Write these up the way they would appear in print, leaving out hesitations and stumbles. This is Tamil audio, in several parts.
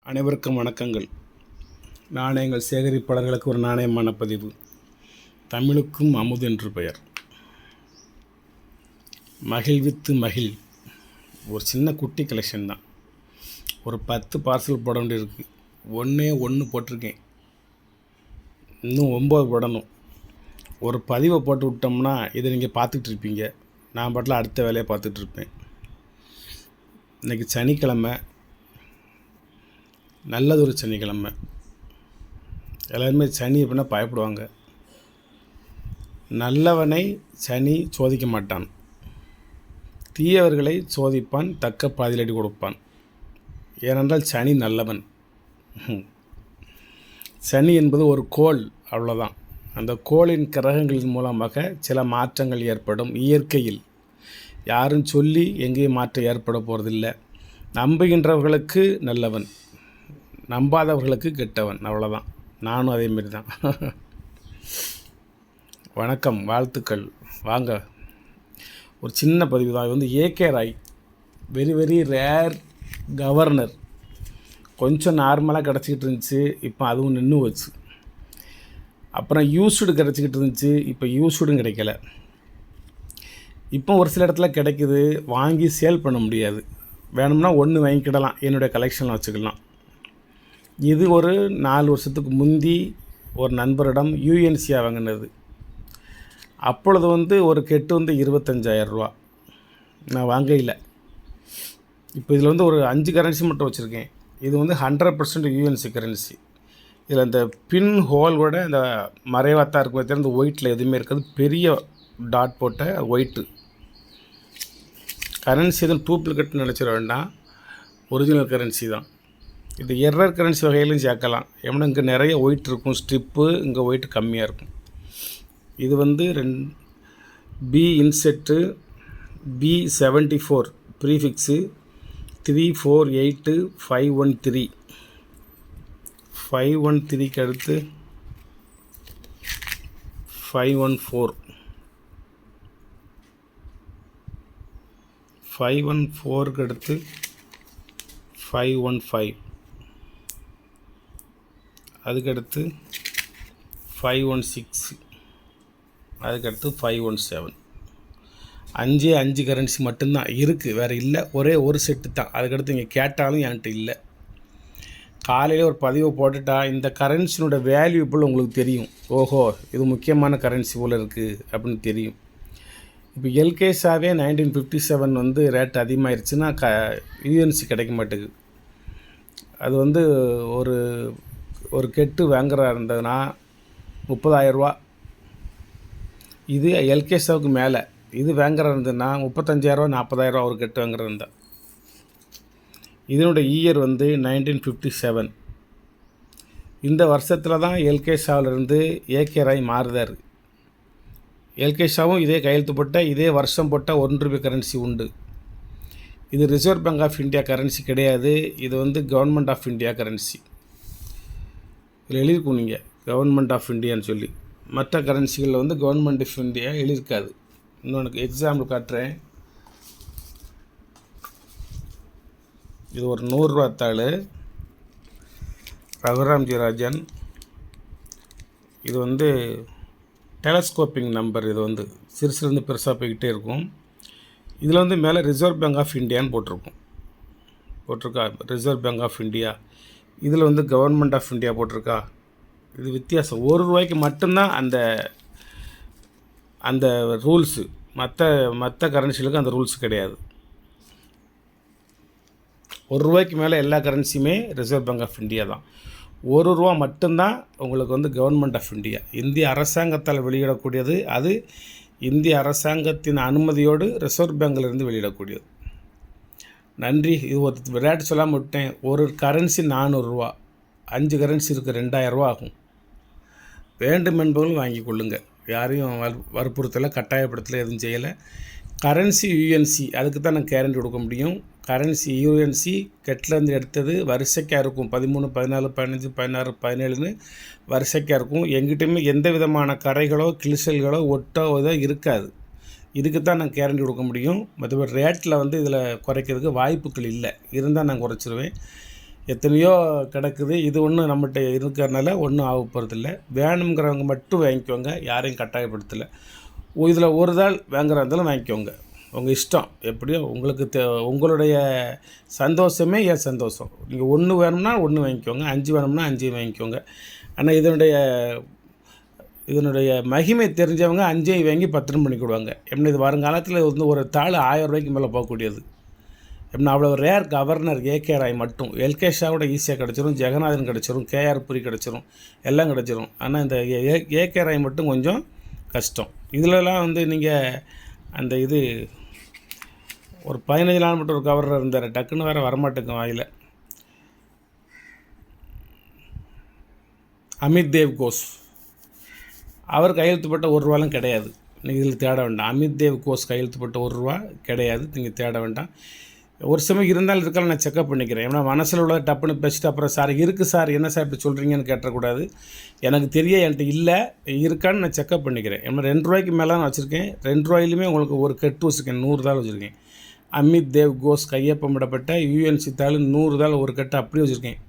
அனைவருக்கும் வணக்கங்கள். நாணயங்கள் சேகரிப்பாளர்களுக்கு ஒரு நாணயமான பதிவு. தமிழுக்கும் அமுது என்று பெயர். மகிழ்வித்து மகிழ் ஒரு சின்ன குட்டி கலெக்ஷன் தான். ஒரு 10 பார்சல் போட வேண்டியிருக்கு. ஒன்று போட்டிருக்கேன், இன்னும் 9 போடணும். ஒரு பதிவை போட்டு விட்டோம்னா இதை நீங்கள் பார்த்துட்டு இருப்பீங்க. நான் பாட்டில் அடுத்த வேலையை பார்த்துட்ருப்பேன். இன்றைக்கி சனிக்கிழமை, நல்லதொரு சனிக்கிழமை. எல்லாருமே சனி அப்படின்னா பயப்படுவாங்க. நல்லவனை சனி சோதிக்க மாட்டான், தீயவர்களை சோதிப்பான், தக்க பாதிலடி கொடுப்பான். ஏனென்றால் சனி நல்லவன். சனி என்பது ஒரு கோள், அவ்வளோதான். அந்த கோளின் கிரகங்களின் மூலமாக சில மாற்றங்கள் ஏற்படும். இயற்கையில் யாரும் சொல்லி எங்கேயும் மாற்றம் ஏற்பட போகிறதில்லை. நம்புகின்றவர்களுக்கு நல்லவன், நம்பாதவர்களுக்கு கெட்டவன், அவ்வளோதான். நானும் அதேமாரி தான். வணக்கம், வாழ்த்துக்கள். வாங்க, ஒரு சின்ன பதிவு தான். இது வந்து AK Roy, very very rare governor. கொஞ்சம் நார்மலாக கிடச்சிக்கிட்டு இருந்துச்சு, இப்போ அதுவும் நின்று வச்சு. அப்புறம் யூஸ்டு கிடச்சிக்கிட்டு இருந்துச்சு, இப்போ யூஸ்டும் கிடைக்கல. இப்போ ஒரு சில இடத்துல கிடைக்குது, வாங்கி சேல் பண்ண முடியாது. வேணும்னா ஒன்று வாங்கிக்கிடலாம், என்னுடைய கலெக்ஷனில் வச்சுக்கலாம். இது ஒரு 4 வருஷத்துக்கு முந்தி ஒரு நண்பரிடம் யூஎன்சியாக வாங்கினது. அப்பொழுது வந்து ஒரு கெட்டு வந்து 25,000 ரூபா. நான் வாங்கையில். இப்போ இதில் வந்து ஒரு 5 கரன்சி மட்டும் வச்சுருக்கேன். இது வந்து 100% யூஎன்சி கரன்சி. இதில் இந்த பின் ஹோல் கூட இந்த மறைவாத்தான் இருக்கும். இந்த ஒயிட்டில் எதுவுமே இருக்காது. பெரிய டாட் போட்ட ஒயிட்டு கரன்சி. எதுவும் டூப்ளிகேட்னு நினச்சிட வேண்டாம், ஒரிஜினல் கரன்சி தான். இது எரர் கரன்சி வகையிலும் சேர்க்கலாம். ஏன்னா இங்கே நிறைய ஒயிட் இருக்கும், ஸ்ட்ரிப்பு இங்கே ஒயிட் கம்மியாக இருக்கும். இது வந்து பி இன்செட்டு B74 ப்ரீஃபிக்ஸு 348513 513க்கு அடுத்து 514 514க்கு அடுத்து 515, அதுக்கடுத்து 516, அதுக்கடுத்து 517. 5 கரன்சி மட்டும்தான் இருக்குது, வேறு இல்லை. ஒரே ஒரு செட்டு தான். அதுக்கடுத்து இங்கே கேட்டாலும் என்கிட்ட இல்லை. காலையில் ஒரு பதிவை போட்டுட்டா இந்த கரன்சினோட வேல்யூ போல் உங்களுக்கு தெரியும். ஓஹோ, இது முக்கியமான கரன்சி போல் இருக்குது அப்படின்னு தெரியும். இப்போ எல்கேஷாவே 1957 வந்து ரேட் அதிகமாகிடுச்சுன்னா யூஎன்சி கிடைக்க மாட்டேங்குது. அது வந்து ஒரு கெட்டு வாங்குறா இருந்ததுன்னா 30,000 ரூபா. இது எல்கேஷாவுக்கு மேலே இது வாங்குறா இருந்ததுன்னா 35,000 40,000 ரூபா ஒரு கெட்டு வாங்குறா இருந்தால். இதனுடைய இயர் வந்து 1957. இந்த வருஷத்தில் தான் எல்கேஷாவிலிருந்து ஏகே ராய் மாறுதார். எல்கேஷாவும் இதே கையெழுத்து போட்ட இதே வருஷம் போட்ட ₹1 கரன்சி உண்டு. இது Reserve Bank of India currency கிடையாது. இது வந்து கவர்மெண்ட் ஆஃப் இந்தியா கரன்சி. இதில் எழுதியிருக்கும் நீங்கள் கவர்மெண்ட் ஆஃப் இந்தியான்னு சொல்லி. மற்ற கரன்சிகளில் வந்து கவர்மெண்ட் ஆஃப் இந்தியா எழுதியிருக்காது. இன்னொன்று எக்ஸாம்பிள் காட்டுறேன். இது ஒரு 100 ரூபா தாள், ரகுராம்ஜி ராஜன். இது வந்து டெலஸ்கோப்பிங் நம்பர். இது வந்து சிறுசுலேருந்து பெருசாக போய்கிட்டே இருக்கும். இதில் வந்து மேலே ரிசர்வ் பேங்க் ஆஃப் இந்தியான்னு போட்டிருக்கா. Reserve Bank of India. இதில் வந்து கவர்மெண்ட் ஆஃப் இந்தியா போட்டிருக்கா. இது வித்தியாசம். ₹1 மட்டும்தான் அந்த ரூல்ஸு. மற்ற கரன்சிகளுக்கு அந்த ரூல்ஸ் கிடையாது. ₹1 மேலே எல்லா கரன்சியுமே ரிசர்வ் பேங்க் ஆஃப் இந்தியா தான். ₹1 மட்டும்தான் உங்களுக்கு வந்து கவர்மெண்ட் ஆஃப் இந்தியா. இந்திய அரசாங்கத்தால் வெளியிடக்கூடியது. அது இந்திய அரசாங்கத்தின் அனுமதியோடு ரிசர்வ் பேங்கிலிருந்து வெளியிடக்கூடியது. நன்றி. இது ஒரு ரேட் சொல்லாமல் விட்டேன். ஒரு கரன்சி ₹400. 5 கரன்சி இருக்குது, ₹2,000 ஆகும். வேண்டும் என்பவர்கள் வாங்கி கொள்ளுங்கள். யாரையும் வற்புறுத்தலை, கட்டாயப்படுத்தலை, எதுவும் செய்யலை. கரன்சி யூஎன்சி, அதுக்கு தான் நான் கேரண்டி கொடுக்க முடியும். கரன்சி யூஎன்சி கெட்டிலேருந்து எடுத்தது வரிசைக்காக இருக்கும். 13, 14, 15, 16, 17ன்னு வரிசைக்காக இருக்கும். எங்கிட்டையுமே எந்த விதமான கரைகளோ கிழிசல்களோ ஒட்டோ இதோ இருக்காது. இதுக்கு தான் நான் கேரண்டி கொடுக்க முடியும். மற்றபடி ரேட்டில் வந்து இதில் குறைக்கிறதுக்கு வாய்ப்புகள் இல்லை. இருந்தால் நான் குறைச்சிருவேன். எத்தனையோ கிடக்குது. இது ஒன்றும் நம்மகிட்ட இருக்கிறனால ஒன்றும் ஆக போகிறதில்ல. வேணுங்கிறவங்க மட்டும் வாங்கிக்கோங்க, யாரையும் கட்டாயப்படுத்தலை. இதில் ஒரு தாள் வாங்குறதா இருந்தாலும் வாங்கிக்கோங்க, உங்கள் இஷ்டம். எப்படியோ உங்களுக்கு உங்களுடைய சந்தோஷமே என் சந்தோஷம். நீங்கள் 1 வேணும்னா 1 வாங்கிக்கோங்க, 5 வேணும்னா 5 வாங்கிக்கோங்க. ஆனால் இதனுடைய மகிமை தெரிஞ்சவங்க 5 வாங்கி 10 பண்ணிக்கிடுவாங்க. எப்படின்னா இது வருங்காலத்தில் வந்து ஒரு தாள் 1000 ரூபாய்க்கு மேலே போகக்கூடியது. எப்படின்னா அவ்வளோ ரேர் கவர்னர் ஏகே ராய் மட்டும். எல்கே ஷாவோட ஈஸியாக கிடச்சிரும், ஜெகநாதன் கிடச்சிரும், கேஆர் புரி கிடச்சிரும், எல்லாம் கிடச்சிரும். ஆனால் இந்த ஏகே ராய் மட்டும் கொஞ்சம் கஷ்டம். இதிலலாம் வந்து நீங்கள் அந்த இது ஒரு 15 நாள் மட்டும் ஒரு கவர்னர் இருந்தார், டக்குன்னு வேறு வரமாட்டேங்க வாயில். அமித் தேவ் கோஷ், அவர் கையெழுத்து போட்ட 1 ரூபாலாம் கிடையாது. நீங்கள் இதில் தேட வேண்டாம். அமித் தேவ் கோஷ் கையெழுத்து போட்ட 1 ரூபா கிடையாது, நீங்கள் தேட வேண்டாம். ஒரு சமயம் இருந்தாலும் இருக்கலாம், நான் செக்அப் பண்ணிக்கிறேன். ஏன்னா மனசில் உள்ள டப்புன்னு பேசிட்டு அப்புறம் சார் இருக்குது சார், என்ன சார் இப்படி சொல்கிறீங்கன்னு கேட்டக்கூடாது. எனக்கு என்கிட்ட இல்லை, இருக்கான்னு நான் செக்அப் பண்ணிக்கிறேன். ஏன்னா 2 ரூபாய்க்கு மேலே நான் வச்சுருக்கேன். 2 ரூபாயிலுமே உங்களுக்கு ஒரு கட்டு வச்சுருக்கேன், 100 தாள் வச்சுருக்கேன். அமித் தேவ் கோஷ் கையொப்பமிடப்பட்ட யுஎன்சி தாள் 100 தாள் ஒரு கட்டு அப்படியே வச்சுருக்கேன்.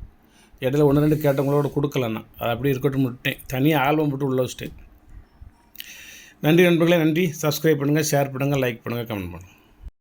இடையில 1 2 கேட்டவங்களோட கொடுக்கலண்ணா, அது அப்படியே இருக்கட்டும் விட்டேன். தனியாக ஆல்பம் போட்டு உள்ளே வச்சுட்டேன். நன்றி நண்பர்களே, நன்றி. சப்ஸ்கிரைப் பண்ணுங்கள், ஷேர் பண்ணுங்கள், லைக் பண்ணுங்கள், கமெண்ட் பண்ணுங்கள்.